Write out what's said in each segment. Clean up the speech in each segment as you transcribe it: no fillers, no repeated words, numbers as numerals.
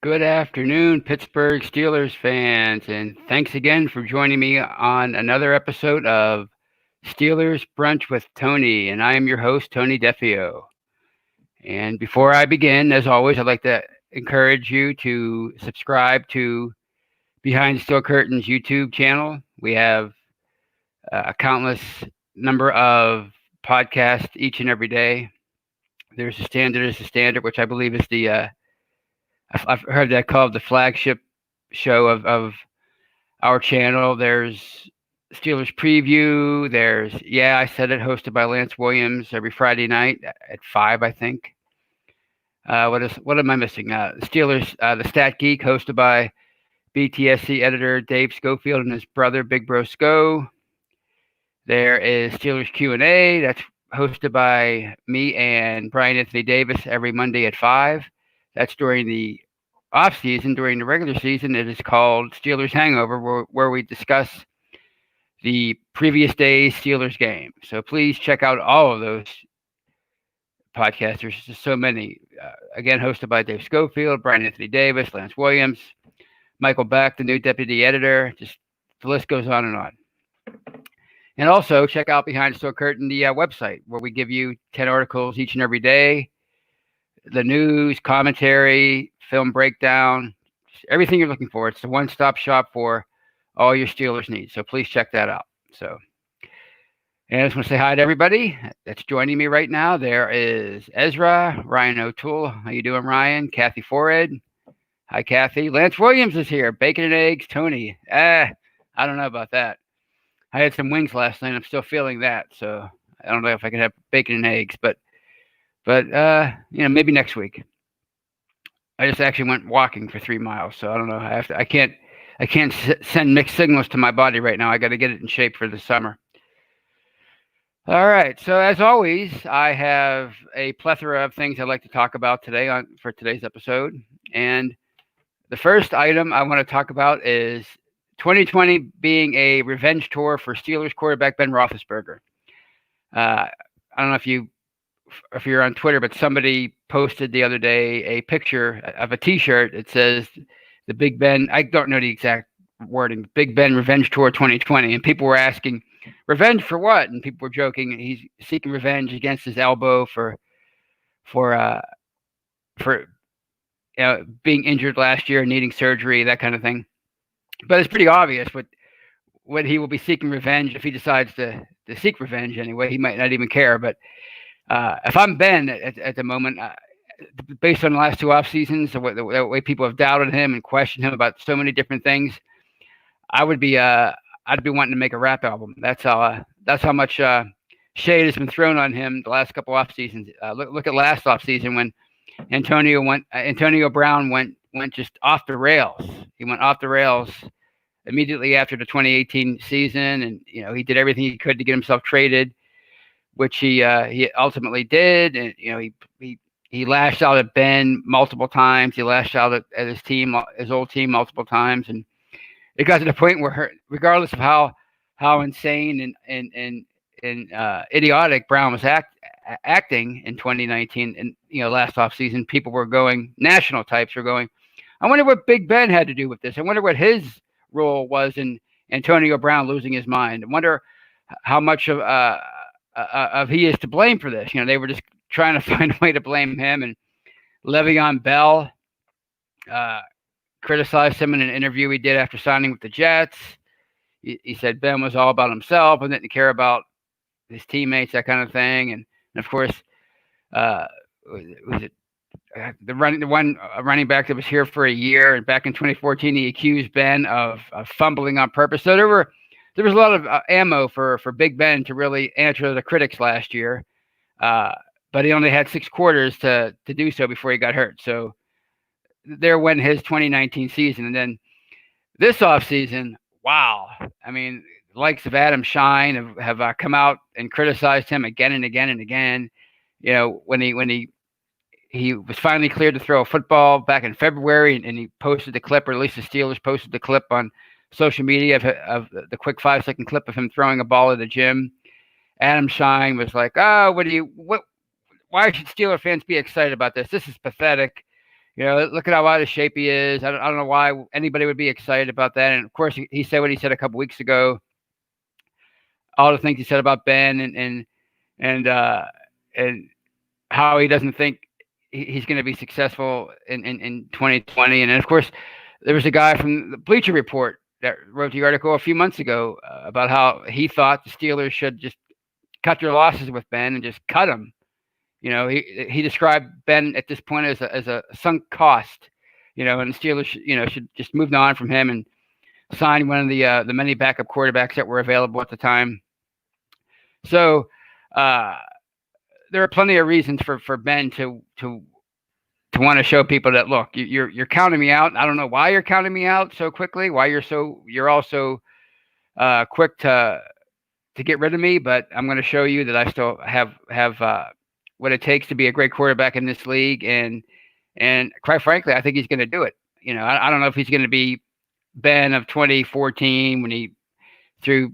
Good afternoon, Pittsburgh Steelers fans, and thanks again for joining me on another episode of Steelers Brunch with Tony, and I am your host, Tony Defeo. And before I begin, as always, I'd like to encourage you to subscribe to Behind the Steel Curtains YouTube channel. We have a countless number of podcasts each and every day. There's a standard, which I believe is I've heard that called the flagship show of our channel. There's Steelers Preview. There's I said it, hosted by Lance Williams every Friday night at 5, I think. What am I missing? Steelers the Stat Geek, hosted by BTSC editor Dave Schofield and his brother Big Bro Sco. There is Steelers Q&A. That's hosted by me and Brian Anthony Davis every Monday at 5. That's during the off season. During the regular season, it is called Steelers Hangover, where we discuss the previous day's Steelers game. So please check out all of those podcasts. There's just so many. Again, hosted by Dave Schofield, Brian Anthony Davis, Lance Williams, Michael Beck, the new deputy editor. Just the list goes on and on. And also check out Behind the Steel Curtain, the website, where we give you 10 articles each and every day. The news, commentary, film breakdown, everything you're looking for. It's the one-stop shop for all your Steelers needs. So please check that out. And I just want to say hi to everybody that's joining me right now. There is Ezra, Ryan O'Toole. How you doing, Ryan? Kathy Forehead. Hi, Kathy. Lance Williams is here. Bacon and eggs. Tony. I don't know about that. I had some wings last night. I'm still feeling that. So I don't know if I can have bacon and eggs, but maybe next week. I just actually went walking for 3 miles, so I don't know. I can't send mixed signals to my body right now. I got to get it in shape for the summer. All right. So as always, I have a plethora of things I'd like to talk about today for today's episode. And the first item I want to talk about is 2020 being a revenge tour for Steelers quarterback Ben Roethlisberger. I don't know if you're on Twitter, but somebody posted the other day a picture of a T-shirt. It says the Big Ben. I don't know the exact wording. Big Ben Revenge Tour 2020, and people were asking, revenge for what? And people were joking. He's seeking revenge against his elbow for being injured last year, needing surgery, that kind of thing. But it's pretty obvious what he will be seeking revenge if he decides to seek revenge anyway. He might not even care, but. If I'm Ben at the moment, based on the last 2 off seasons, the way people have doubted him and questioned him about so many different things, I'd be wanting to make a rap album. That's how much shade has been thrown on him the last couple off seasons. Look at last off season when Antonio Brown went just off the rails. He went off the rails immediately after the 2018 season, and he did everything he could to get himself traded, which he ultimately did. And he lashed out at Ben multiple times. He lashed out at his old team multiple times, and it got to the point where, regardless of how insane and idiotic Brown was acting in 2019 and last offseason, people were going, national types were going, I wonder what Big Ben had to do with this. I wonder what his role was in Antonio Brown losing his mind. I wonder how much of he is to blame for this. They were just trying to find a way to blame him. And Le'Veon Bell criticized him in an interview he did after signing with the Jets. He said Ben was all about himself and didn't care about his teammates, that kind of thing. And of course, was it the running back that was here for a year, and back in 2014 he accused Ben of fumbling on purpose. So there was a lot of ammo for Big Ben to really answer the critics last year, but he only had 6 quarters to do so before he got hurt. So there went his 2019 season. And then this offseason, wow. I mean, the likes of Adam Shine have come out and criticized him again and again and again. When he was finally cleared to throw a football back in February, and he posted the clip, or at least the Steelers posted the clip on social media of the quick 5-second clip of him throwing a ball at the gym. Adam Shine was like, why should Steeler fans be excited about this? This is pathetic. Look at how out of shape he is. I don't know why anybody would be excited about that. And of course, he said what he said a couple weeks ago. All the things he said about Ben and how he doesn't think he's going to be successful in 2020. And then, of course, there was a guy from the Bleacher Report that wrote the article a few months ago about how he thought the Steelers should just cut their losses with Ben and just cut him. He described Ben at this point as a sunk cost. And the Steelers should just move on from him and sign one of the many backup quarterbacks that were available at the time. So there are plenty of reasons for Ben to want to show people that, look, you're counting me out. I don't know why you're counting me out so quickly. Why you're also quick to get rid of me, but I'm going to show you that I still have what it takes to be a great quarterback in this league, and quite frankly, I think he's going to do it. I don't know if he's going to be Ben of 2014 when he threw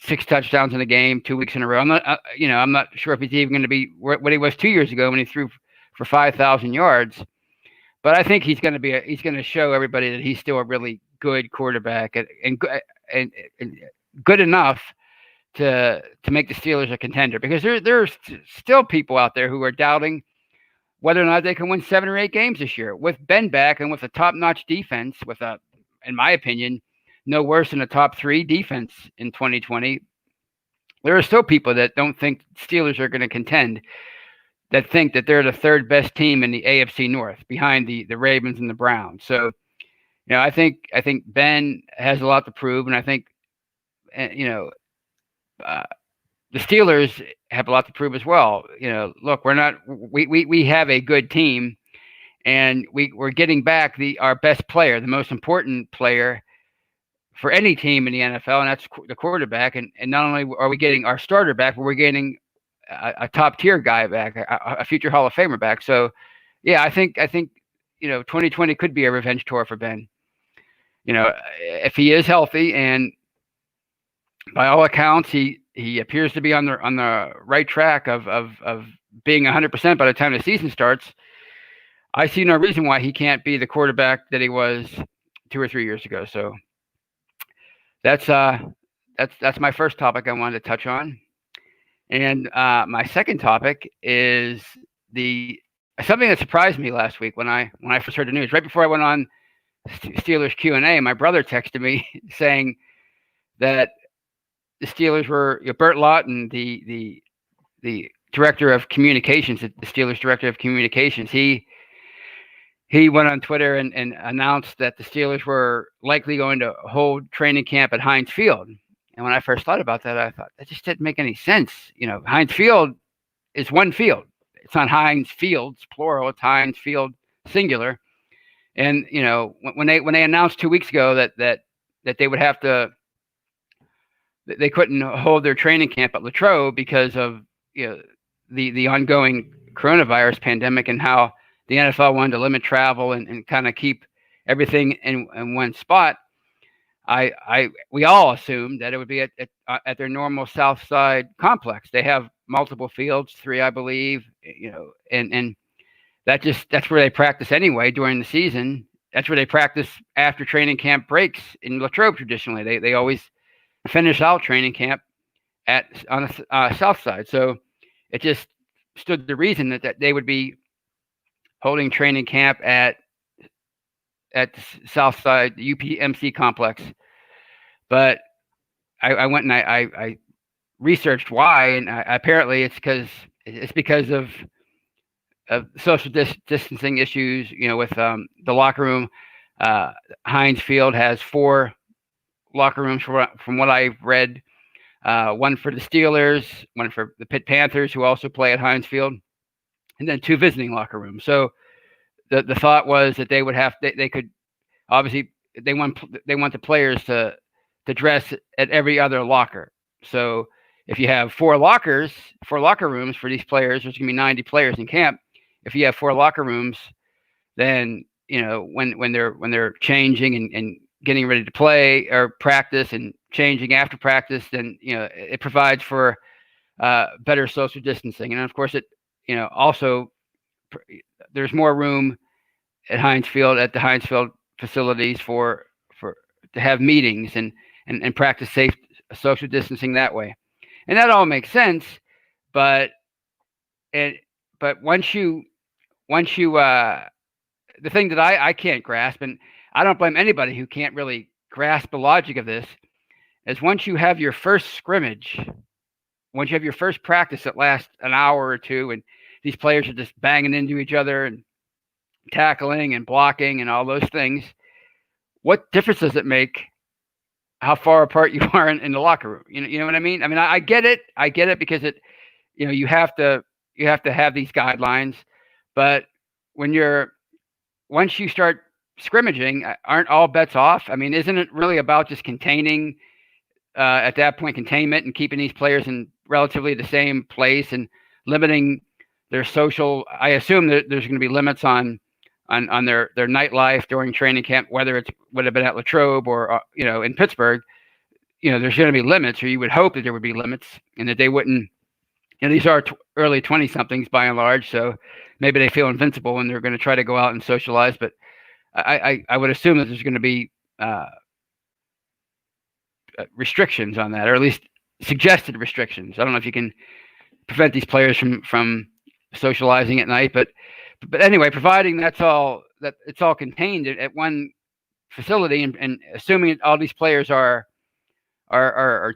6 touchdowns in a game 2 weeks in a row. I'm not sure if he's even going to be what he was 2 years ago when he threw for 5,000 yards. But I think he's going to show everybody that he's still a really good quarterback and good enough to make the Steelers a contender, because there's still people out there who are doubting whether or not they can win 7 or 8 games this year with Ben back and with a top-notch defense, in my opinion, no worse than a top 3 defense in 2020. There are still people that don't think Steelers are going to contend, that think that they're the 3rd best team in the AFC North behind the Ravens and the Browns. So, I think Ben has a lot to prove, and I think, the Steelers have a lot to prove as well. Look, we have a good team, and we're getting back our best player, the most important player for any team in the NFL, and that's the quarterback. And not only are we getting our starter back, but we're getting a top tier guy back, a future Hall of Famer back. So, yeah, I think 2020 could be a revenge tour for Ben. If he is healthy, and by all accounts, he appears to be on the right track of being 100% by the time the season starts. I see no reason why he can't be the quarterback that he was 2 or 3 years ago. So that's my first topic I wanted to touch on. And my second topic is something that surprised me last week when I first heard the news. Right before I went on Steelers Q&A, my brother texted me saying that the Steelers were Bert Lawton, the director of communications, the Steelers director of communications. He went on Twitter and announced that the Steelers were likely going to hold training camp at Heinz Field. And when I first thought about that, I thought that just didn't make any sense. Heinz Field is one field. It's not Heinz Fields plural. It's Heinz Field singular. And when they announced 2 weeks ago that they would have to, they couldn't hold their training camp at Latrobe because of the ongoing coronavirus pandemic, and how the NFL wanted to limit travel and kind of keep everything in one spot. We all assumed that it would be at their normal South Side complex. They have multiple fields, 3, I believe, and that's where they practice anyway during the season. That's where they practice after training camp breaks in Latrobe. Traditionally, they always finish out training camp on the South Side. So it just stood to reason that they would be holding training camp at the South Side, the UPMC complex. But I went and I researched why, and apparently it's because of social distancing issues. With the locker room. Heinz Field has 4 locker rooms from what I've read. One for the Steelers, one for the Pitt Panthers, who also play at Heinz Field, and then 2 visiting locker rooms. So the thought was that they could obviously they want the players to dress at every other locker. So if you have 4 locker rooms for these players, there's going to be 90 players in camp. If you have 4 locker rooms, then when they're changing and getting ready to play or practice and changing after practice, then it provides for better social distancing. And of course it also there's more room at Heinz Field at the Heinz Field facilities for to have meetings and practice safe social distancing that way, and that all makes sense. But it but once you the thing that I can't grasp, and I don't blame anybody who can't really grasp the logic of this, is once you have your first scrimmage, once you have your first practice that lasts an hour or two, and these players are just banging into each other and tackling and blocking and all those things, what difference does it make how far apart you are in the locker room? You know what I mean? I mean, I get it. I get it because you have to have these guidelines, but once you start scrimmaging, aren't all bets off? I mean, isn't it really about just containing at that point containment and keeping these players in relatively the same place and limiting their social? I assume that there's going to be limits on their nightlife during training camp, whether it would have been at Latrobe or in Pittsburgh. There's going to be limits, or you would hope that there would be limits, and that they wouldn't. These are early 20-somethings by and large, so maybe they feel invincible and they're going to try to go out and socialize. But I would assume that there's going to be restrictions on that, or at least suggested restrictions. I don't know if you can prevent these players from socializing at night, but anyway, providing it's all contained at one facility, and assuming all these players are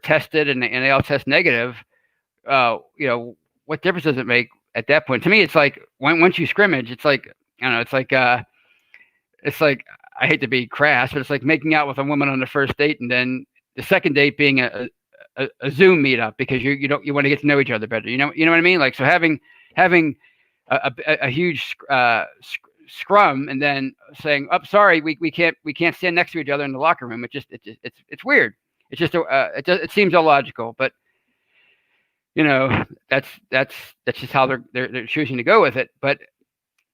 tested and they all test negative, what difference does it make at that point? To me, it's like once you scrimmage, it's like, I don't know, it's like I hate to be crass, but it's like making out with a woman on the first date, and then the second date being a Zoom meetup because you want to get to know each other better. You know what I mean? Like, so having a huge scrum and then saying, "Oh, sorry, we can't stand next to each other in the locker room." It's weird. It's just it seems illogical, but that's just how they're choosing to go with it. But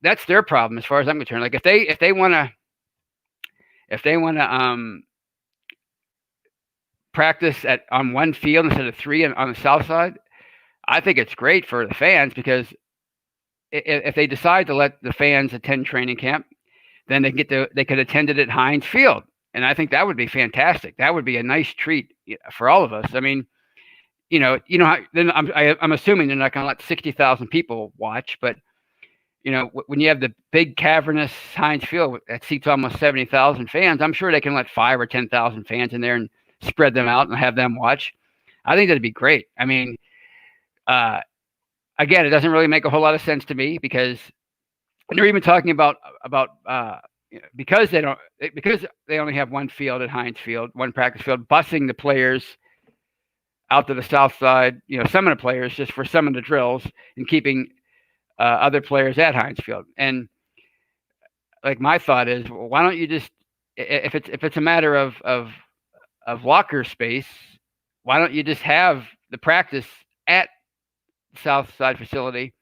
that's their problem as far as I'm concerned. Like, if they want to practice on one field instead of three on the south side, I think it's great for the fans, because if they decide to let the fans attend training camp, then they could attend it at Heinz Field, and I think that would be fantastic. That would be a nice treat for all of us. I mean, how, then I'm assuming they're not going to let 60,000 people watch, but when you have the big cavernous Heinz Field that seats almost 70,000 fans, I'm sure they can let 5,000 or 10,000 fans in there and spread them out and have them watch. I think that'd be great. I mean, again, it doesn't really make a whole lot of sense to me, because they're even talking about because they only have one field at Heinz Field, one practice field, busing the players out to the south side, some of the players just for some of the drills, and keeping other players at Heinz Field. And like, my thought is, well, why don't you just, if it's a matter of locker space, why don't you just have the practice at the south side facility,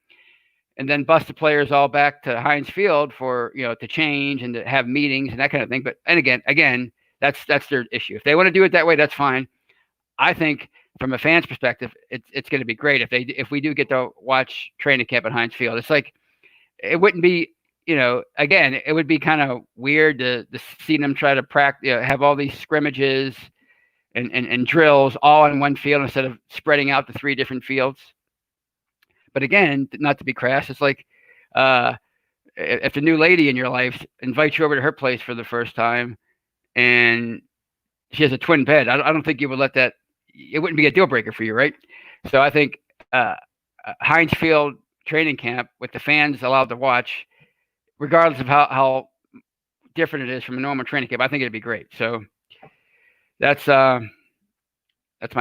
and then bus the players all back to Heinz Field for to change and to have meetings and that kind of thing. But again, that's their issue. If they want to do it that way, that's fine. I think from a fan's perspective, it's going to be great if we do get to watch training camp at Heinz Field. It's like, it wouldn't be, again, it would be kind of weird to see them try to practice, have all these scrimmages and drills all in one field instead of spreading out to 3 different fields. But again, not to be crass, it's like, if the new lady in your life invites you over to her place for the first time and she has a twin bed, I don't think you would let that. It wouldn't be a deal breaker for you, right? So I think Heinz Field training camp with the fans allowed to watch, regardless of how different it is from a normal training camp, I think it'd be great. So that's my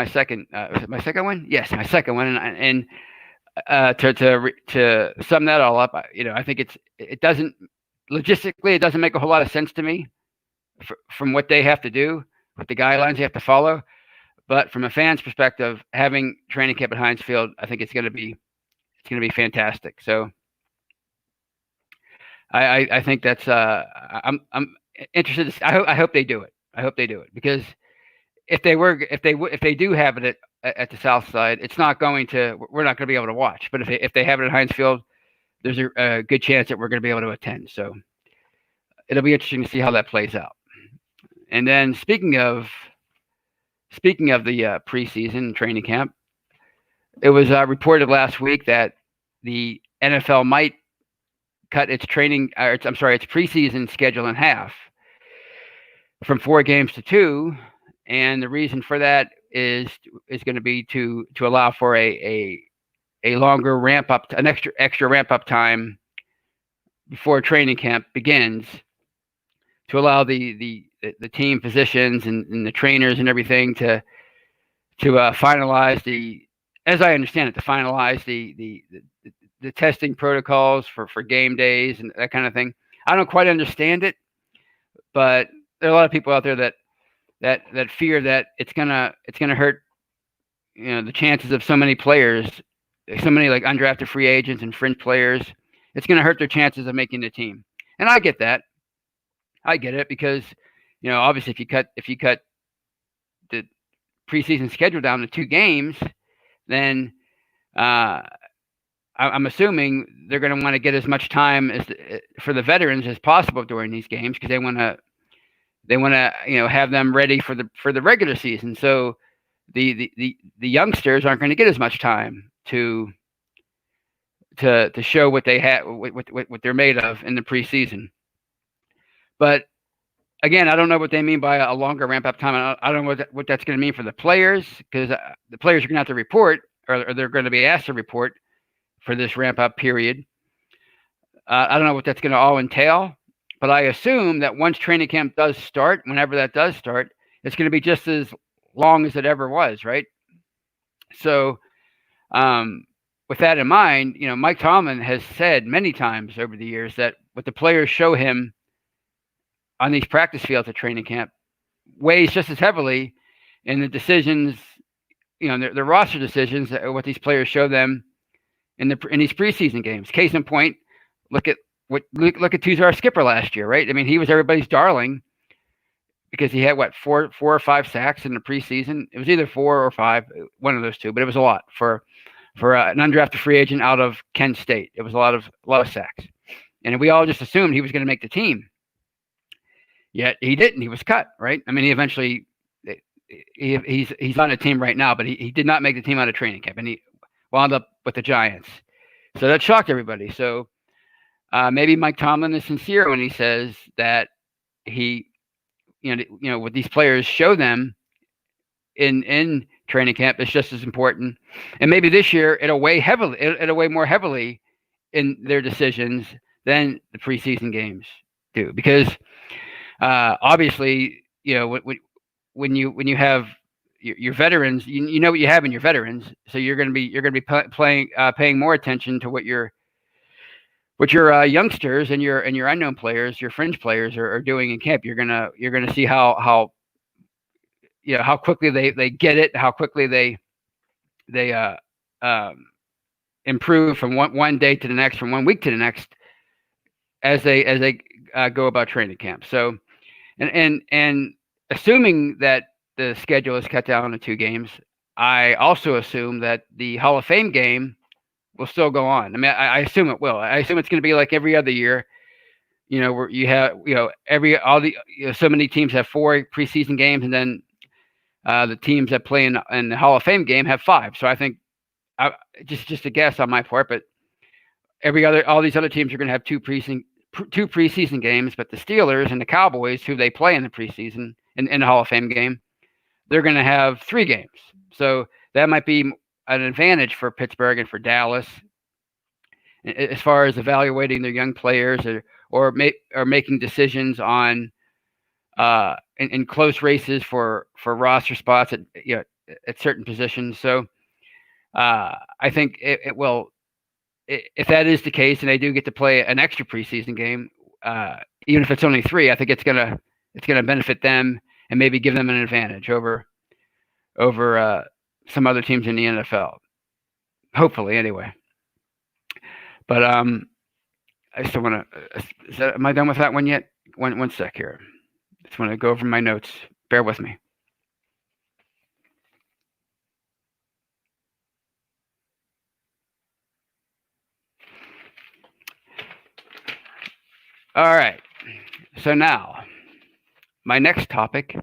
second. Was it my second one? Yes, my second one. And to sum that all up, I think it doesn't logistically, it doesn't make a whole lot of sense to me from what they have to do, with the guidelines they have to follow. But from a fan's perspective, having training camp at Heinz Field, I think it's going to be fantastic. So I think that's I'm interested. I hope they do it. I hope they do it, because if they do have it at the south side, we're not going to be able to watch. But if they have it at Heinz Field, there's a good chance that we're going to be able to attend. So it'll be interesting to see how that plays out. And then speaking of the preseason training camp, it was reported last week that the NFL might cut its its preseason schedule in half from 4 games to 2, and the reason for that is going to be to allow for a longer ramp up, an extra ramp up time before training camp begins, to allow the team physicians and the trainers and everything to finalize as I understand it, to finalize the testing protocols for game days and that kind of thing. I don't quite understand it, but there are a lot of people out there that fear that it's gonna hurt, the chances of so many players, so many like undrafted free agents and fringe players. It's gonna hurt their chances of making the team, and I get that. I get it because, obviously if you cut the preseason schedule down to 2 games, then I'm assuming they're going to want to get as much time for the veterans as possible during these games, because they want to have them ready for the regular season. So the youngsters aren't going to get as much time to show what they have, what they're made of in the preseason. But again, I don't know what they mean by a longer ramp up time. I don't know what that's going to mean for the players, because the players are going to have to report, or they're going to be asked to report for this ramp up period. I don't know what that's going to all entail, but I assume that once training camp does start, whenever that does start, it's going to be just as long as it ever was, right? So, with that in mind, Mike Tomlin has said many times over the years that what the players show him on these practice fields at training camp weighs just as heavily in the decisions, the roster decisions, what these players show them in these preseason games. Case in point, look at Tuzar Skipper last year, right? I mean, he was everybody's darling because he had four or five sacks in the preseason. It was either 4 or 5, one of those two, but it was a lot for an undrafted free agent out of Kent State. It was a lot of sacks, and we all just assumed he was going to make the team. Yet he didn't. He was cut, right? I mean, he eventually he's on a team right now, but he did not make the team out of training camp, and he wound up with the Giants. So that shocked everybody. So maybe Mike Tomlin is sincere when he says that he, what these players show them in training camp is just as important. And maybe this year it'll weigh more heavily in their decisions than the preseason games do, because obviously, when you have your veterans, you know what you have in your veterans, so you're going to be paying more attention to what your youngsters and your unknown players, your fringe players are doing in camp. You're gonna see how quickly they get it, how quickly they improve from one day to the next, from 1 week to the next, as they go about training camp. So, and assuming that the schedule is cut down to 2 games, I also assume that the Hall of Fame game will still go on. I mean, I assume it will. I assume it's going to be like every other year, where you have, so many teams have 4 preseason games, and then the teams that play in the Hall of Fame game have 5. So I think, just a guess on my part, but all these other teams are going to have 2 preseason games, but the Steelers and the Cowboys, who they play in the preseason in the Hall of Fame game, they're going to have 3 games. So that might be an advantage for Pittsburgh and for Dallas as far as evaluating their young players, or making decisions on in close races for roster spots at certain positions. So I think it will, if that is the case, and they do get to play an extra preseason game, even if it's only 3, I think it's gonna benefit them and maybe give them an advantage over some other teams in the NFL. Hopefully, anyway. But I still want to. Am I done with that one yet? One sec here. Just want to go over my notes. Bear with me. All right. So now, my next topic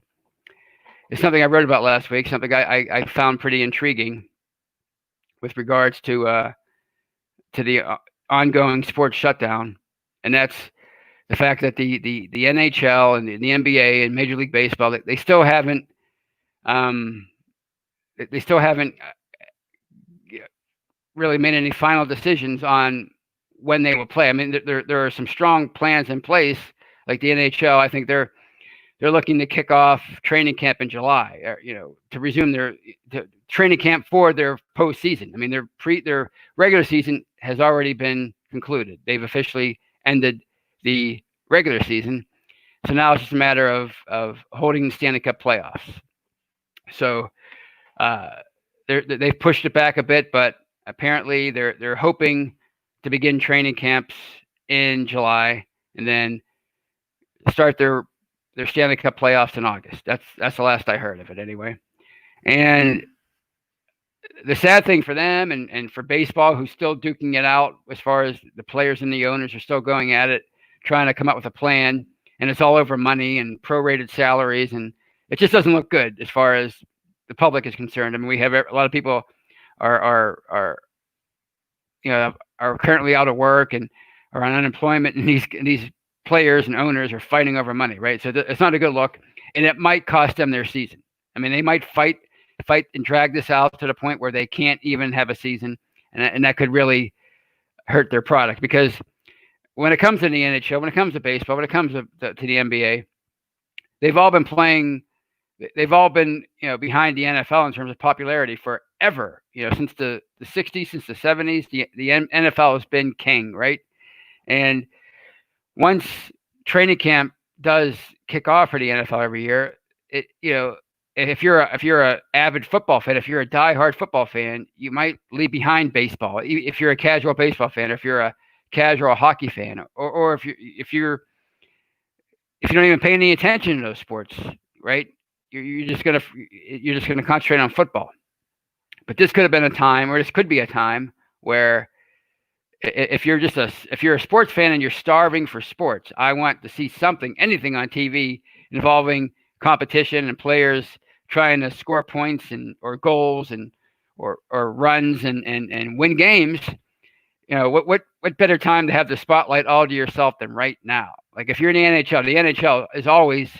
is something I wrote about last week, something I found pretty intriguing with regards to the ongoing sports shutdown, and that's the fact that the NHL and the NBA and Major League Baseball they still haven't um, they still haven't really made any final decisions on when they will play. I mean, there are some strong plans in place, like the NHL. I think they're looking to kick off training camp in July, to resume their training camp for their postseason. I mean, their regular season has already been concluded. They've officially ended the regular season, so now it's just a matter of holding the Stanley Cup playoffs. So they've pushed it back a bit, but apparently they're hoping to begin training camps in July and then start their Stanley Cup playoffs in August. That's the last I heard of it anyway. And the sad thing for them and for baseball, who's still duking it out as far as the players and the owners are still going at it, trying to come up with a plan, and it's all over money and prorated salaries, and it just doesn't look good as far as the public is concerned. I mean, we have a lot of people are currently out of work and are on unemployment, and these players and owners are fighting over money, right? So it's not a good look, and it might cost them their season. I mean, they might fight and drag this out to the point where they can't even have a season, and that could really hurt their product. Because when it comes to the NHL, when it comes to baseball, when it comes to the NBA, they've all been behind the NFL in terms of popularity forever. Since the 60s, since the 70s, the NFL has been king, right? And once training camp does kick off for the NFL every year, if you're a avid football fan, if you're a diehard football fan, you might leave behind baseball. If you're a casual baseball fan, or if you're a casual hockey fan, or if you don't even pay any attention to those sports, right? You're just gonna concentrate on football. But this could have been a time, or this could be a time where if you're a sports fan and you're starving for sports, I want to see anything on TV involving competition and players trying to score points or goals or runs and win games. What better time to have the spotlight all to yourself than right now? Like if you're in the NHL is always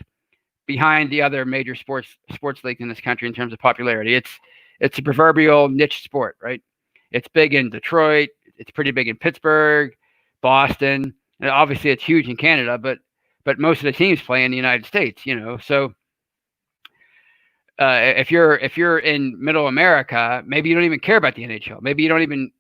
behind the other major sports leagues in this country in terms of popularity. It's a proverbial niche sport, right? It's big in Detroit. It's pretty big in Pittsburgh, Boston, and obviously it's huge in Canada. But most of the teams play in the United States, So if you're in Middle America, maybe you don't even care about the NHL. Maybe you don't even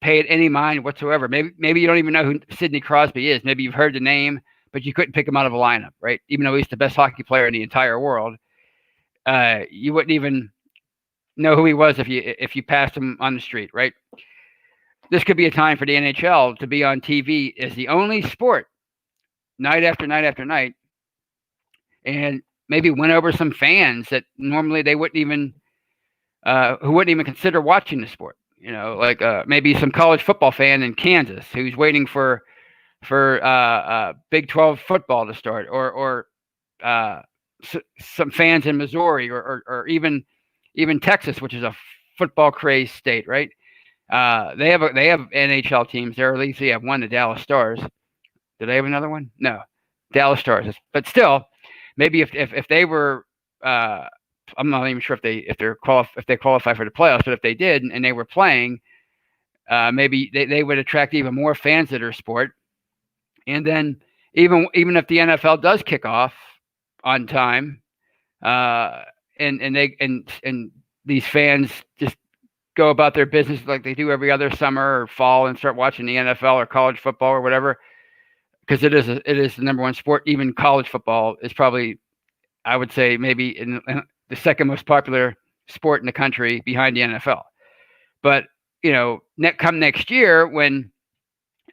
pay it any mind whatsoever. Maybe you don't even know who Sidney Crosby is. Maybe you've heard the name, but you couldn't pick him out of a lineup, right? Even though he's the best hockey player in the entire world, you wouldn't even know who he was if you passed him on the street, right? This could be a time for the NHL to be on TV as the only sport night after night after night, and maybe win over some fans that normally they wouldn't even consider watching the sport. Like maybe some college football fan in Kansas who's waiting for Big 12 football to start, or some fans in Missouri, or even Texas, which is a football crazed state, right? They have NHL teams there. At least they have one, the Dallas Stars. Do they have another one? No, Dallas Stars. But still, maybe if they were, I'm not even sure if they qualify for the playoffs, but if they did and they were playing, maybe they would attract even more fans to their sport. And then even if the NFL does kick off on time, and these fans just go about their business like they do every other summer or fall and start watching the NFL or college football or whatever, because it is the number one sport. Even college football is probably, I would say, maybe in the second most popular sport in the country behind the NFL. But come next year when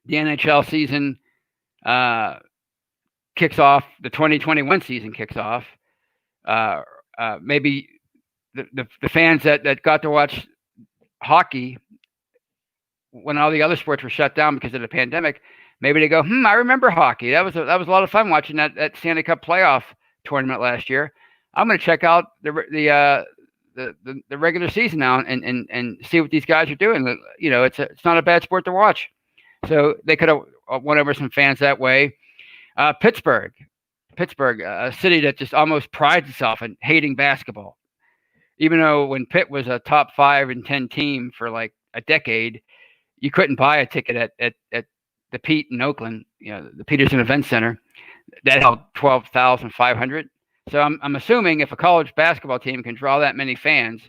the NHL season kicks off, the 2021 season kicks off, maybe the fans that got to watch hockey when all the other sports were shut down because of the pandemic, maybe they go, I remember hockey. That was a lot of fun watching that Stanley Cup playoff tournament last year. I'm going to check out the regular season now and see what these guys are doing. It's not a bad sport to watch. So they could have won over some fans that way. Pittsburgh, a city that just almost prides itself in hating basketball. Even though when Pitt was a top 5 and 10 team for like a decade, you couldn't buy a ticket at the Pete in Oakland, the Peterson Event Center. That held 12,500. So I'm assuming if a college basketball team can draw that many fans,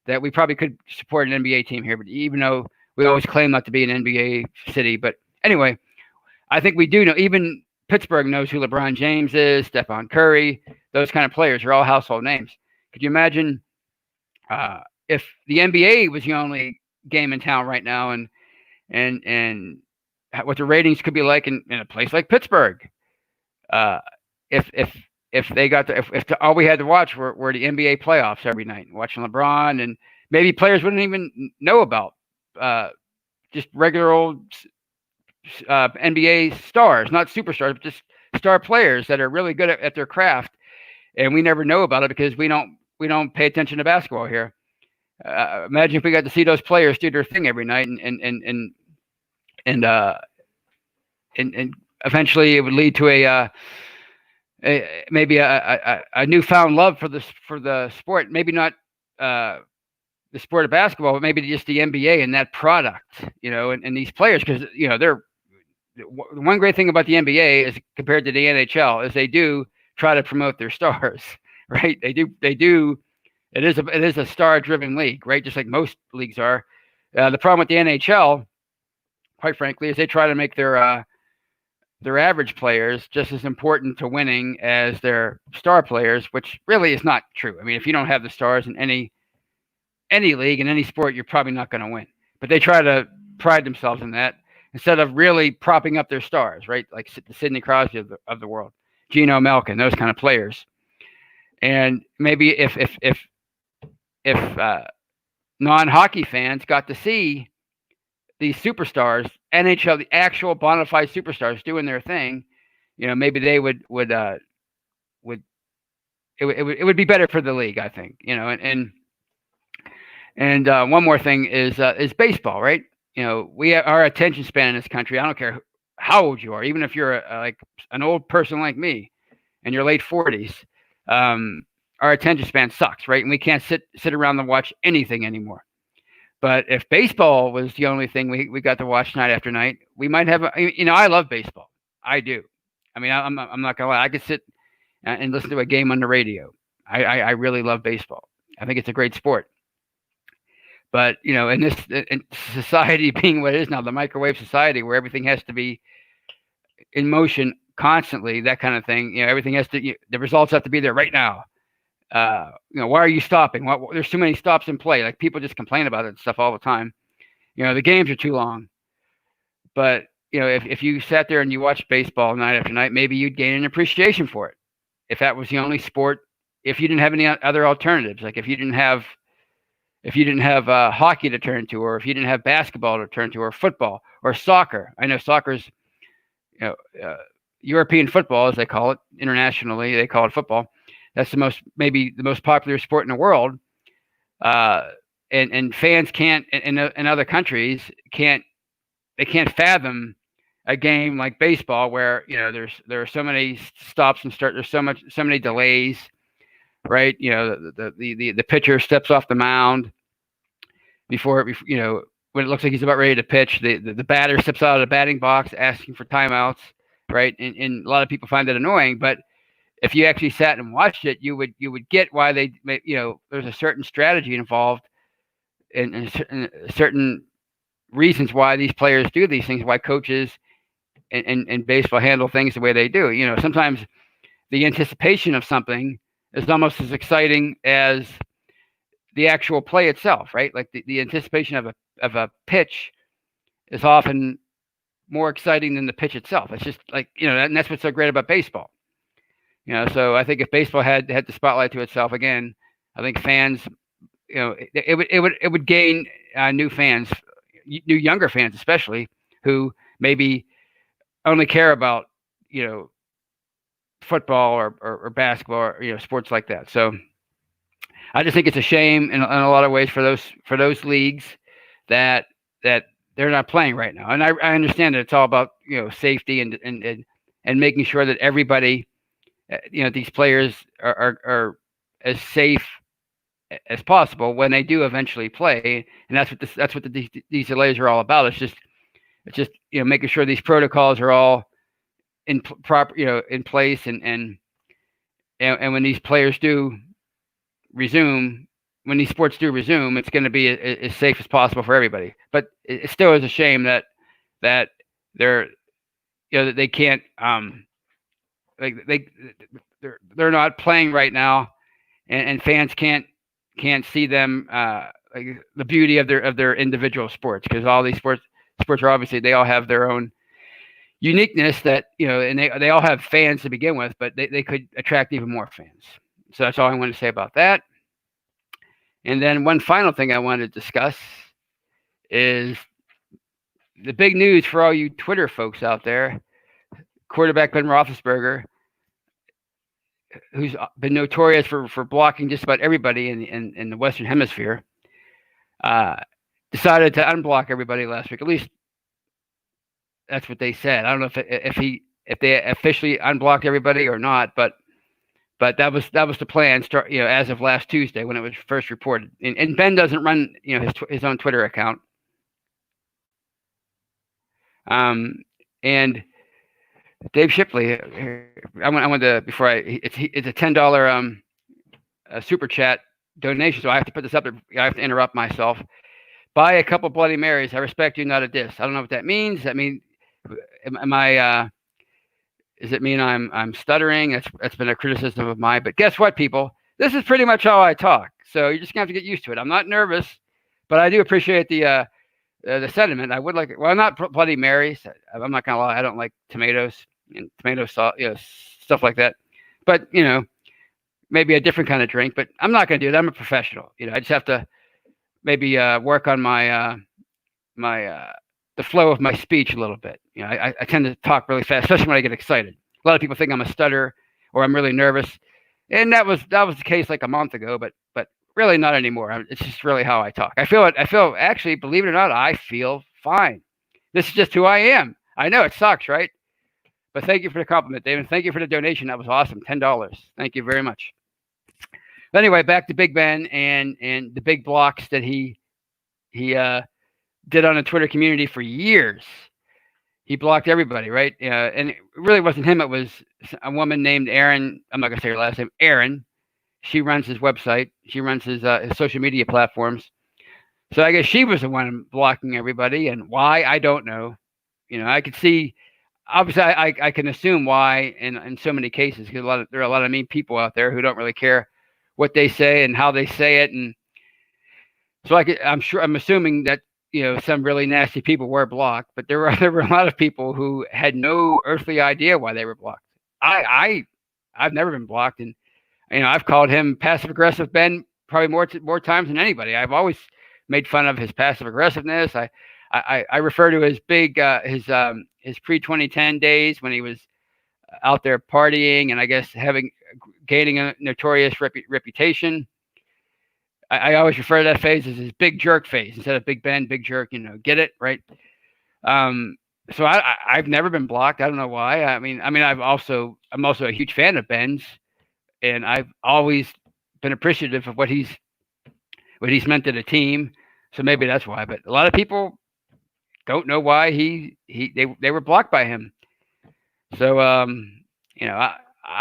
that we probably could support an NBA team here. But even though we always claim not to be an NBA city, but anyway, I think we do know. Even Pittsburgh knows who LeBron James is, Stephon Curry. Those kind of players are all household names. Could you imagine if the NBA was the only game in town right now, and what the ratings could be like in a place like Pittsburgh? If they got all we had to watch were the NBA playoffs every night, watching LeBron, and maybe players wouldn't even know about just regular old NBA stars, not superstars, but just star players that are really good at their craft, and we never know about it because we don't pay attention to basketball here. Imagine if we got to see those players do their thing every night, and eventually it would lead to maybe a newfound love for the sport. Maybe not the sport of basketball, but maybe just the NBA and that product, and these players, because they're one great thing about the NBA is compared to the NHL is they do try to promote their stars, right? They do. It is a star-driven league, right? Just like most leagues are. The problem with the NHL, quite frankly, is they try to make their average players just as important to winning as their star players, which really is not true. I mean, if you don't have the stars in any league, in any sport, you're probably not going to win. But they try to pride themselves in that instead of really propping up their stars, right? Like the Sidney Crosby of the world, Geno Malkin, those kind of players. And maybe if non-hockey fans got to see these superstars, NHL, the actual bona fide superstars doing their thing, maybe they would it would be better for the league, I think. And one more thing is baseball, right? Our attention span in this country, I don't care how old you are, even if you're like an old person like me in your late 40s, our attention span sucks, right? And we can't sit around and watch anything anymore. But if baseball was the only thing we got to watch night after night, we might have. I love baseball. I do. I mean, I'm not gonna lie. I could sit and listen to a game on the radio. I really love baseball. I think it's a great sport. But in society being what it is now, the microwave society where everything has to be in motion constantly, that kind of thing. Everything has to. The results have to be there right now. Why are you stopping? There's too many stops in play. Like people just complain about it stuff all the time. The games are too long. But if you sat there and you watched baseball night after night, maybe you'd gain an appreciation for it. If that was the only sport, if you didn't have any other alternatives, like if you didn't have hockey to turn to, or if you didn't have basketball to turn to, or football, or soccer. I know soccer's European football, as they call it. Internationally, they call it football. That's maybe the most popular sport in the world, and fans can't in other countries can't fathom a game like baseball where there are so many stops and starts. There's so many delays, right? The pitcher steps off the mound before when it looks like he's about ready to pitch. The batter steps out of the batting box asking for timeouts, right? And a lot of people find that annoying, but if you actually sat and watched it, you would get why there's a certain strategy involved and certain reasons why these players do these things, why coaches and baseball handle things the way they do. Sometimes the anticipation of something is almost as exciting as the actual play itself, right? Like the anticipation of a pitch is often more exciting than the pitch itself. It's just like, and that's what's so great about baseball. So I think if baseball had the spotlight to itself again, I think fans, it would gain new fans, new younger fans especially, who maybe only care about, football or basketball or, sports like that. So I just think it's a shame in a lot of ways for those leagues that they're not playing right now. And I understand that it's all about, safety and making sure that everybody, these players are as safe as possible when they do eventually play. And that's what these delays are all about. It's just making sure these protocols are all in proper, in place, and when these players do resume, when these sports do resume, it's going to be as safe as possible for everybody. But it still is a shame that they're, that they can't, like they're not playing right now, and fans can't see them, like the beauty of their individual sports, because all these sports are obviously, they all have their own uniqueness that, and they all have fans to begin with, but they could attract even more fans. So that's all I want to say about that. And then one final thing I want to discuss is the big news for all you Twitter folks out there. Quarterback Ben Roethlisberger, who's been notorious for blocking just about everybody in the Western Hemisphere, decided to unblock everybody last week. At least that's what they said. I don't know if they officially unblocked everybody or not, but that was the plan. As of last Tuesday when it was first reported. And Ben doesn't run his own Twitter account. And Dave Shipley, I want to, before it's a $10 super chat donation, so I have to put this up there. I have to interrupt myself. Buy a couple Bloody Marys. I respect you, not a diss. I don't know what that means. Does it mean I'm stuttering? That's been a criticism of mine. But guess what, people? This is pretty much how I talk. So you're just gonna have to get used to it. I'm not nervous, but I do appreciate the sentiment. I would like, well, not Bloody Marys. I'm not gonna lie. I don't like tomatoes and tomato sauce, stuff like that. But maybe a different kind of drink. But I'm not gonna do that. I'm a professional. I just have to maybe work on my the flow of my speech a little bit. I tend to talk really fast, especially when I get excited. A lot of people think I'm a stutterer or I'm really nervous, and that was the case like a month ago, but really not anymore. It's just really how I talk. I feel actually, believe it or not, I feel fine. This is just who I am. I know it sucks, right? But thank you for the compliment, David. Thank you for the donation. That was awesome. $10. Thank you very much. But anyway, back to Big Ben and the big blocks that he did on the Twitter community for years. He blocked everybody, right? And it really wasn't him. It was a woman named Erin. I'm not going to say her last name. Erin. She runs his website. She runs his social media platforms. So I guess she was the one blocking everybody. And why, I don't know. I could see, obviously, I can assume why in so many cases, because there are a lot of mean people out there who don't really care what they say and how they say it. And so I'm assuming that, some really nasty people were blocked, but there were a lot of people who had no earthly idea why they were blocked. I've never been blocked, and I've called him passive aggressive Ben probably more times than anybody. I've always made fun of his passive aggressiveness. I refer to his big his pre-2010 days when he was out there partying and I guess gaining a notorious reputation. I always refer to that phase as his big jerk phase instead of Big Ben, big jerk. Get it right? So I've never been blocked. I don't know why. I'm also a huge fan of Ben's, and I've always been appreciative of what he's meant to the team. So maybe that's why. But a lot of people don't know why they were blocked by him. So I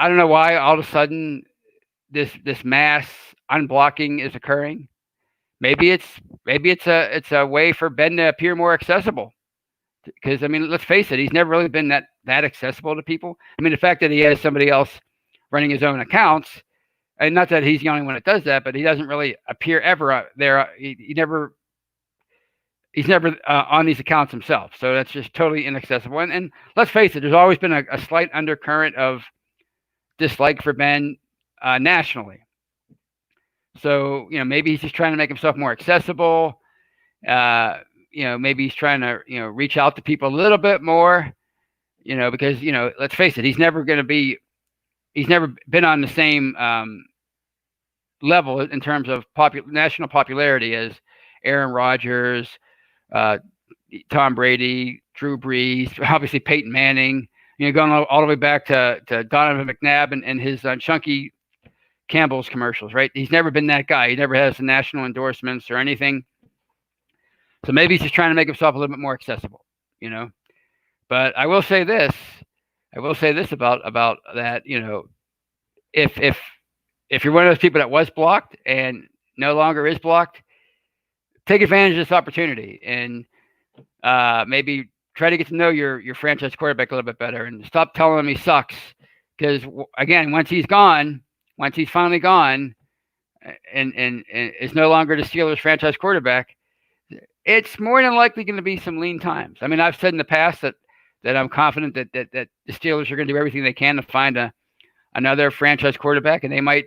don't know why all of a sudden this mass unblocking is occurring. Maybe it's a way for Ben to appear more accessible. Because let's face it, he's never really been that accessible to people. The fact that he has somebody else running his own accounts, and not that he's the only one that does that, but he doesn't really appear ever there. He's never on these accounts himself. So that's just totally inaccessible. And let's face it, there's always been a slight undercurrent of dislike for Ben nationally. So, maybe he's just trying to make himself more accessible. Maybe he's trying to, reach out to people a little bit more. because let's face it, he's never been on the same level in terms of national popularity as Aaron Rodgers, Tom Brady, Drew Brees, obviously Peyton Manning. Going all the way back to Donovan McNabb and his Chunky Campbell's commercials, right? He's never been that guy. He never has the national endorsements or anything. So maybe he's just trying to make himself a little bit more accessible, But I will say this. About that, if you're one of those people that was blocked and no longer is blocked, take advantage of this opportunity and maybe try to get to know your franchise quarterback a little bit better and stop telling him he sucks. Because again, once he's finally gone and is no longer the Steelers franchise quarterback, it's more than likely going to be some lean times. I mean, I've said in the past that I'm confident that the Steelers are going to do everything they can to find another franchise quarterback, and they might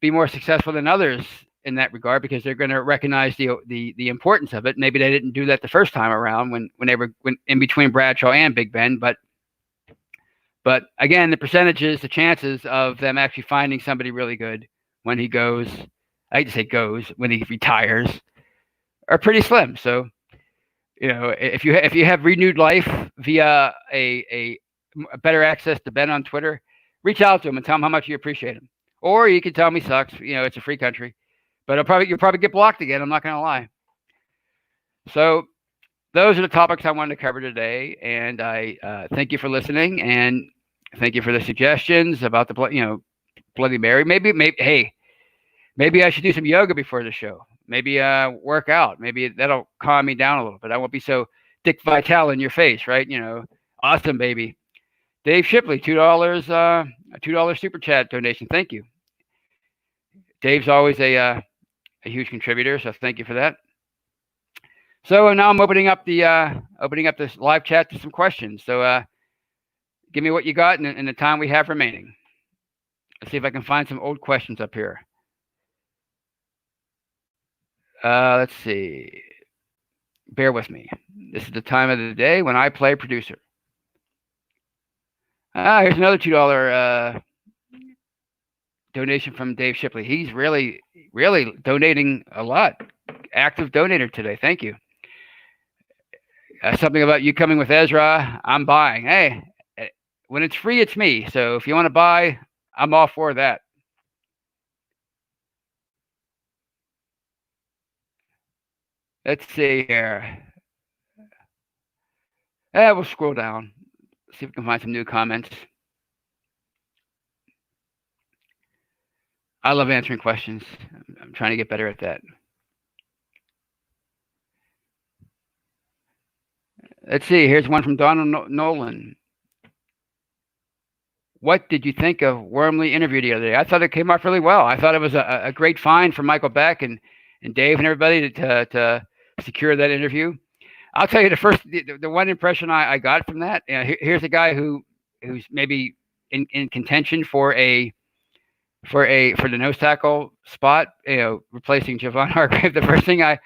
be more successful than others in that regard because they're going to recognize the importance of it. Maybe they didn't do that the first time around when they were in between Bradshaw and Big Ben, but again, the percentages, the chances of them actually finding somebody really good when he goes, I hate to say goes, when he retires, are pretty slim. So, if you have renewed life via a better access to Ben on Twitter, reach out to him and tell him how much you appreciate him. Or you can tell him he sucks. It's a free country. But you'll probably get blocked again. I'm not going to lie. So those are the topics I wanted to cover today. And I thank you for listening. And thank you for the suggestions about the Bloody Mary. Maybe I should do some yoga before the show. Maybe work out. Maybe that'll calm me down a little bit. I won't be so Dick Vitale in your face, right? Awesome, baby. Dave Shipley, $2, a $2 super chat donation. Thank you. Dave's always a huge contributor, so thank you for that. So now I'm opening up this live chat to some questions. So give me what you got in the time we have remaining. Let's see if I can find some old questions up here. Let's see. Bear with me. This is the time of the day when I play producer. Here's another $2 donation from Dave Shipley. He's really, really donating a lot. Active donator today. Thank you. Something about you coming with Ezra. I'm buying. Hey, when it's free, it's me. So if you want to buy, I'm all for that. Let's see here. We'll scroll down. See if we can find some new comments. I love answering questions. I'm trying to get better at that. Let's see. Here's one from Donald Nolan. What did you think of Wormley interview the other day? I thought it came off really well. I thought it was a great find for Michael Beck and Dave and everybody to secure that interview. I'll tell you the one impression I got from that. Here's a guy who's maybe in contention for the nose tackle spot, replacing Javon Hargrave. The first thing I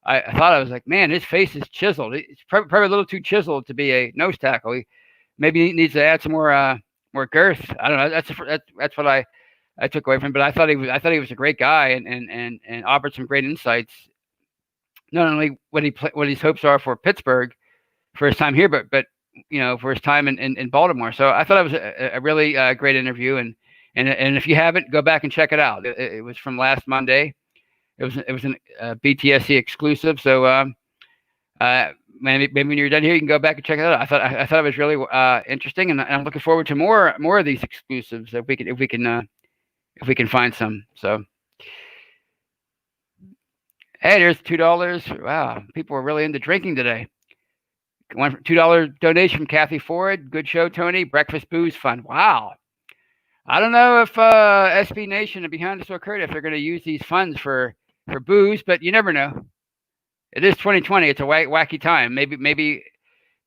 thought, I was like, man, his face is chiseled. It's probably a little too chiseled to be a nose tackle. Maybe he needs to add some more girth. I don't know. That's what I took away from him. But I thought he was a great guy and offered some great insights. Not only what his hopes are for Pittsburgh for his time here, but for his time in Baltimore. So I thought it was a really great interview. And if you haven't, go back and check it out. It was from last Monday. It was a BTSC exclusive. So maybe when you're done here, you can go back and check it out. I thought it was really interesting, and I'm looking forward to more of these exclusives if we can find some. So. Hey, there's $2. Wow, people are really into drinking today. One $2 donation from Kathy Ford. Good show, Tony. Breakfast booze fun. Wow. I don't know if SB Nation and Behind Us Occurred if they're going to use these funds for booze, but you never know. It is 2020. It's a wacky time. Maybe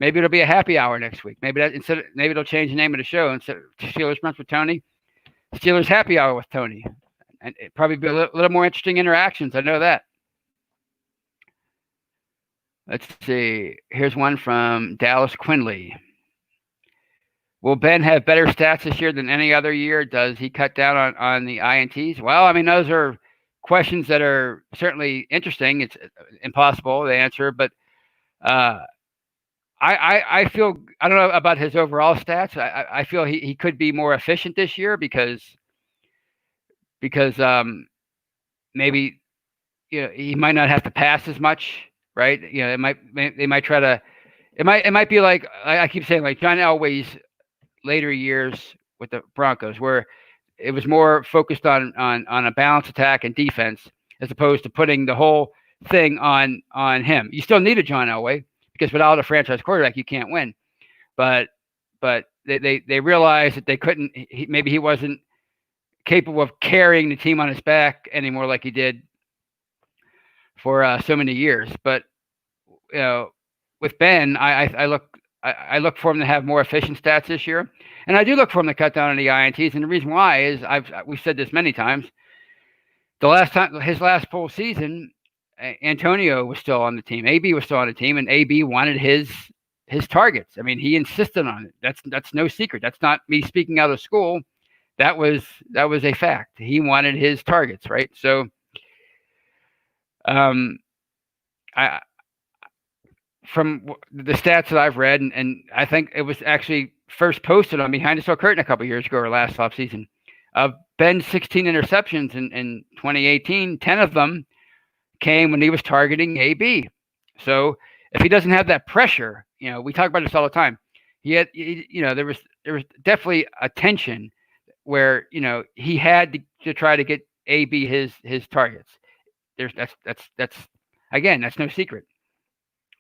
it'll be a happy hour next week. Maybe it'll change the name of the show instead of Steelers Brunch with Tony. Steelers Happy Hour with Tony, and it'd probably be a little more interesting interactions. I know that. Let's see. Here's one from Dallas Quinley. Will Ben have better stats this year than any other year? Does he cut down on the INTs? Well, I mean, those are questions that are certainly interesting. It's impossible to answer, but uh, I feel, I don't know about his overall stats. I feel he could be more efficient this year because maybe he might not have to pass as much, right? They might try to, it might be like I keep saying, like John Elway's later years with the Broncos, where it was more focused on a balanced attack and defense as opposed to putting the whole thing on him. You still need a John Elway because without a franchise quarterback, you can't win. But they realized that they couldn't. Maybe he wasn't capable of carrying the team on his back anymore like he did for so many years. But with Ben, I look for him to have more efficient stats this year, and I do look for him to cut down on the INTs. And the reason why is we've said this many times. His last full season, Antonio was still on the team. AB was still on the team, and AB wanted his targets. I mean, he insisted on it. That's no secret. That's not me speaking out of school. That was a fact. He wanted his targets, right? So, I from the stats that I've read, and I think it was actually first posted on Behind the Steel Curtain a couple years ago or last offseason. Ben's 16 interceptions in 2018, 10 of them came when he was targeting AB. So if he doesn't have that pressure, we talk about this all the time. There was definitely a tension where he had to try to get AB his targets. That's again, that's no secret.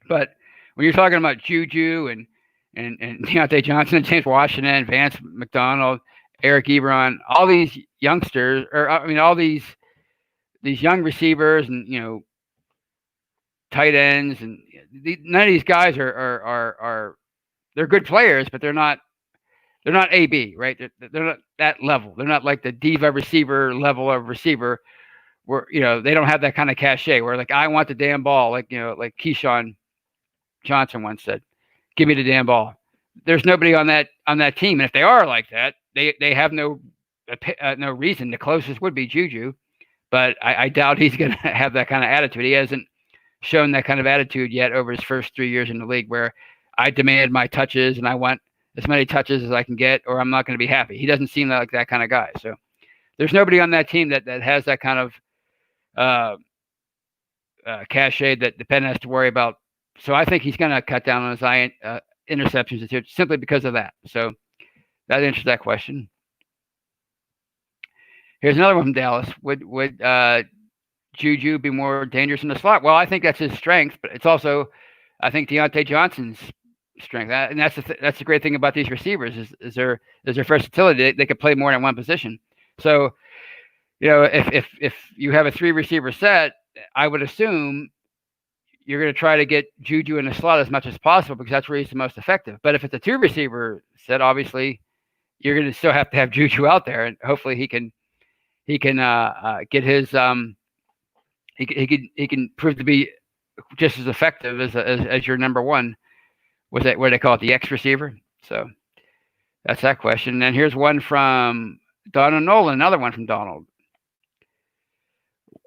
But when you're talking about Juju and Deontay Johnson and James Washington, Vance McDonald, Eric Ebron, all these youngsters, all these young receivers and tight ends, and none of these guys are they're good players, but they're not AB, right? They're not that level. They're not like the diva receiver level of receiver where they don't have that kind of cachet where like I want the damn ball, like Keyshawn Johnson once said, "Give me the damn ball." There's nobody on that team, and if they are like that, they have no reason. The closest would be Juju, but I doubt he's going to have that kind of attitude. He hasn't shown that kind of attitude yet over his first 3 years in the league, where I demand my touches and I want as many touches as I can get, or I'm not going to be happy. He doesn't seem like that kind of guy. So there's nobody on that team that has that kind of cachet that the Penn has to worry about. So I think he's going to cut down on his interceptions this year simply because of that. So that answers that question. Here's another one from Dallas. Would Juju be more dangerous in the slot? Well, I think that's his strength, but it's also, I think, Deontay Johnson's strength. And that's the great thing about these receivers is their versatility. They could play more than one position. So, if you have a 3 receiver set, I would assume you're going to try to get Juju in the slot as much as possible because that's where he's the most effective. But if it's a 2 receiver set, obviously you're going to still have to have Juju out there, and hopefully he can get his he can prove to be just as effective as your number one. What they call it, the X receiver. So that's that question. And then here's one from Donald Nolan, another one from Donald.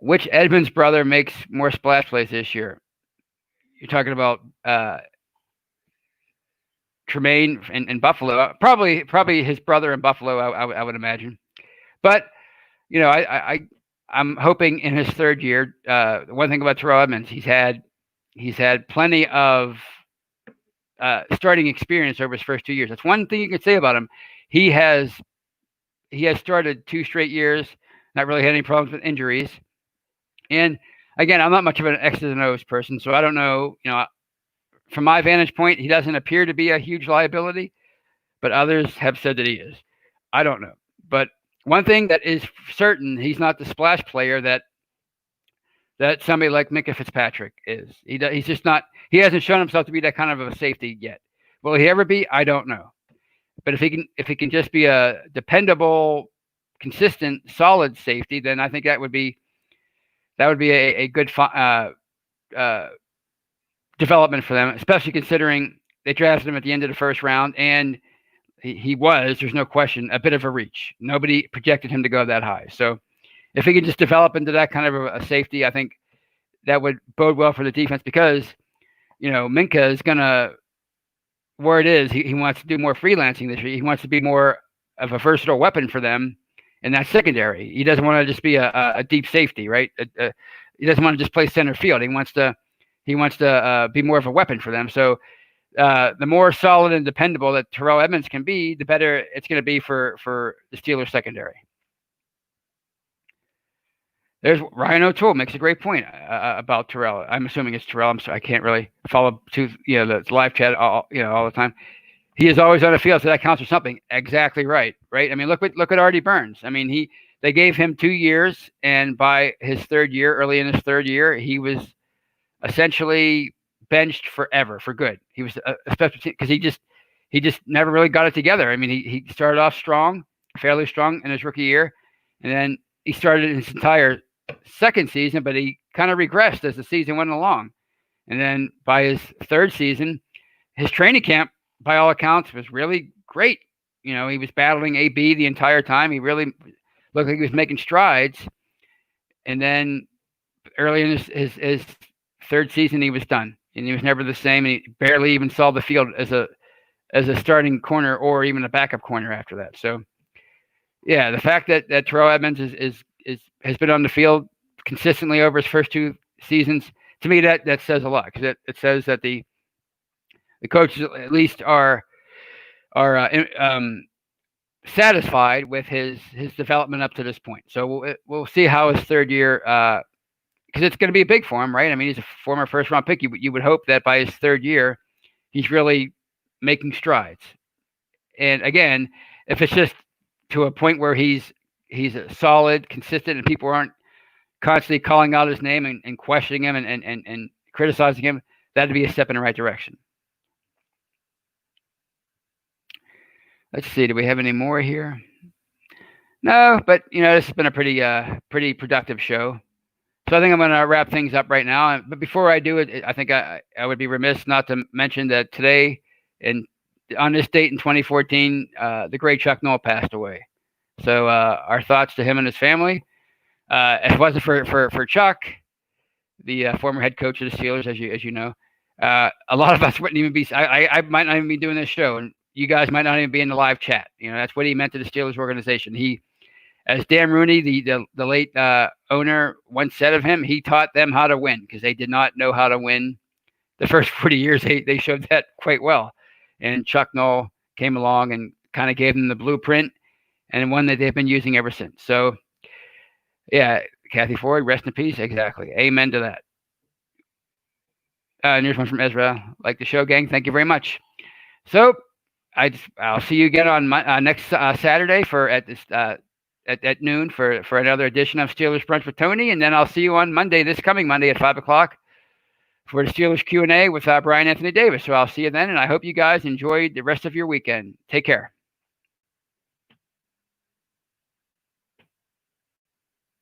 Which Edmonds brother makes more splash plays this year? You're talking about Tremaine in Buffalo. Probably his brother in Buffalo, I would imagine. But I'm hoping in his third year. The one thing about Terrell Edmonds, he's had plenty of starting experience over his first 2 years. That's one thing you can say about him. He has started 2 straight years, not really had any problems with injuries. And again, I'm not much of an X's and O's person, so I don't know. From my vantage point, he doesn't appear to be a huge liability, but others have said that he is. I don't know. But one thing that is certain, he's not the splash player that somebody like Minkah Fitzpatrick is. He's just not. He hasn't shown himself to be that kind of a safety yet. Will he ever be? I don't know. But if he can just be a dependable, consistent, solid safety, then I think that would be a good development for them, especially considering they drafted him at the end of the first round, and he was, there's no question, a bit of a reach. Nobody projected him to go that high. So if he could just develop into that kind of a safety, I think that would bode well for the defense because, Minka is going to, where it is, he wants to do more freelancing this year. He wants to be more of a versatile weapon for them in that secondary. He doesn't want to just be a deep safety, right? He doesn't want to just play center field. He wants to be more of a weapon for them. So the more solid and dependable that Terrell Edmunds can be, the better it's going to be for the Steelers secondary. There's Ryan O'Toole makes a great point about Terrell. I'm assuming it's Terrell. I'm sorry, I can't really follow the live chat all the time. He is always on the field, so that counts for something. Exactly right. I mean, look at Artie Burns. I mean, they gave him 2 years, and by his third year, early in his third year, he was essentially benched forever for good. He was especially because he just never really got it together. I mean, he started off fairly strong in his rookie year, and then he started his entire second season, but he kind of regressed as the season went along. And then by his third season, his training camp, by all accounts, was really great. He was battling AB the entire time. He really looked like he was making strides. And then early in his third season, he was done. And he was never the same. And he barely even saw the field as a starting corner or even a backup corner after that. So, yeah, the fact that Terrell Edmunds has been on the field consistently over his first 2 seasons, to me that says a lot, because it says that the coaches at least are satisfied with his development up to this point. So we'll see how his third year, because it's going to be a big for him, right? I mean, he's a former first round pick. You would hope that by his third year, he's really making strides. And again, if it's just to a point where he's a solid, consistent, and people aren't constantly calling out his name and questioning him and criticizing him, that'd be a step in the right direction. Let's see. Do we have any more here? No, but this has been a pretty productive show. So I think I'm going to wrap things up right now. But before I do it, I think I would be remiss not to mention that today, and on this date in 2014, the great Chuck Noll passed away. So our thoughts to him and his family. If it wasn't for Chuck, the former head coach of the Steelers, as you know, a lot of us wouldn't even be. I might not even be doing this show, and you guys might not even be in the live chat. That's what he meant to the Steelers organization. He, as Dan Rooney, the late owner, once said of him, he taught them how to win because they did not know how to win. The first 40 years, they showed that quite well. And Chuck Noll came along and kind of gave them the blueprint, and one that they've been using ever since. So, yeah, Kathy Ford, rest in peace. Exactly. Amen to that. And here's one from Ezra. Like the show, gang. Thank you very much. So, I'll see you again on next Saturday at noon for another edition of Steelers Brunch with Tony, and then I'll see you on this coming Monday at 5:00 for the Steelers Q&A with Brian Anthony Davis. So I'll see you then, and I hope you guys enjoyed the rest of your weekend. Take care.